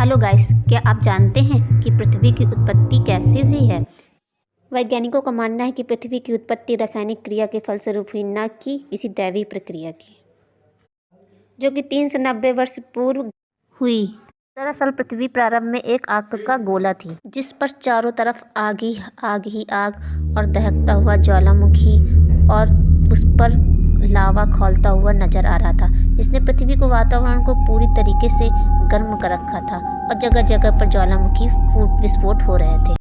Hello guys, क्या आप जानते हैं कि पृथ्वी की उत्पत्ति कैसे हुई है? वैज्ञानिकों का मानना है कि पृथ्वी की उत्पत्ति रासायनिक क्रिया के फलस्वरूप हुई, न कि किसी दैवीय प्रक्रिया की, जो कि 390 वर्ष पूर्व हुई। दरअसल पृथ्वी प्रारंभ में एक आग का गोला थी, जिस पर चारों तरफ आग ही आग और दहकता हुआ ज्वालामुखी और उस पर लावा खौलता हुआ नजर आ रहा था, जिसने पृथ्वी को वातावरण को पूरी तरीके से गर्म कर रखा था और जगह जगह पर ज्वालामुखी विस्फोट हो रहे थे।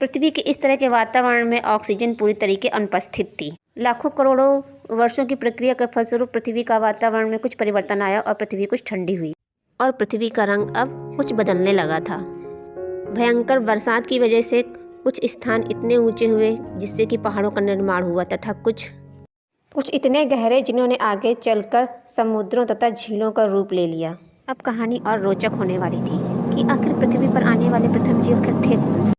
पृथ्वी के इस तरह के वातावरण में ऑक्सीजन पूरी तरीके अनुपस्थित थी। लाखों करोड़ों वर्षों की प्रक्रिया के फलस्वरूप पृथ्वी का वातावरण में कुछ परिवर्तन आया और पृथ्वी कुछ ठंडी हुई और पृथ्वी का रंग अब कुछ बदलने लगा था। भयंकर बरसात की वजह से कुछ स्थान इतने ऊंचे हुए जिससे कि पहाड़ों का निर्माण हुआ तथा कुछ इतने गहरे जिन्होंने आगे चलकर समुद्रों तथा झीलों का रूप ले लिया। अब कहानी और रोचक होने वाली थी कि आखिर पृथ्वी पर आने वाले प्रथम जीव आखिर थे कौन से।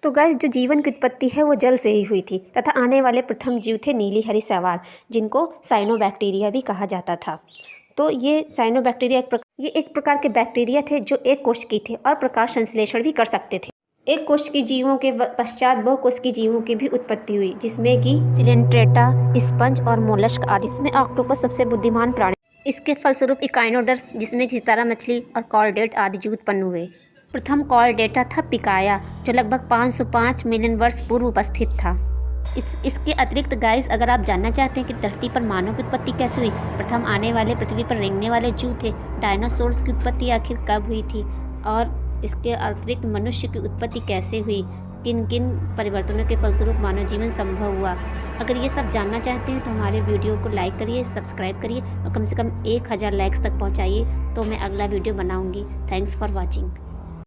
तो गाइस, जो जीवन की उत्पत्ति है वो जल से ही हुई थी तथा आने वाले प्रथम जीव थे नीली हरी शैवाल, जिनको साइनोबैक्टीरिया भी कहा जाता था। तो ये साइनोबैक्टीरिया एक प्रकार के बैक्टीरिया थे जो एक कोश की थे और प्रकाश संश्लेषण भी कर सकते थे। एक कोश की जीवों के पश्चात बहुकोश की जीवों की भी उत्पत्ति हुई, जिसमें कि सिलेंट्रेटा, स्पंज और मोलस्क आदि। इसमें ऑक्टोपस सबसे बुद्धिमान प्राणी। इसके फलस्वरूप इकाइनोडर्स, जिसमें कि सितारा मछली और कॉर्डेट आदि जीव उत्पन्न हुए। प्रथम कॉर्डेटा था पिकाया, जो लगभग 505 मिलियन वर्ष पूर्व उपस्थित था। इसके अतिरिक्त गाइस, अगर आप जानना चाहते हैं कि धरती पर मानव की उत्पत्ति कैसे हुई, प्रथम आने वाले पृथ्वी पर रेंगने वाले जीव थे, डायनासोर्स की उत्पत्ति आखिर कब हुई थी और इसके अतिरिक्त मनुष्य की उत्पत्ति कैसे हुई, किन किन परिवर्तनों के फलस्वरूप मानव जीवन संभव हुआ। अगर ये सब जानना चाहते हैं तो हमारे वीडियो को लाइक करिए, सब्सक्राइब करिए और कम से कम 1000 लाइक्स तक पहुंचाइए, तो मैं अगला वीडियो बनाऊंगी। Thanks for watching.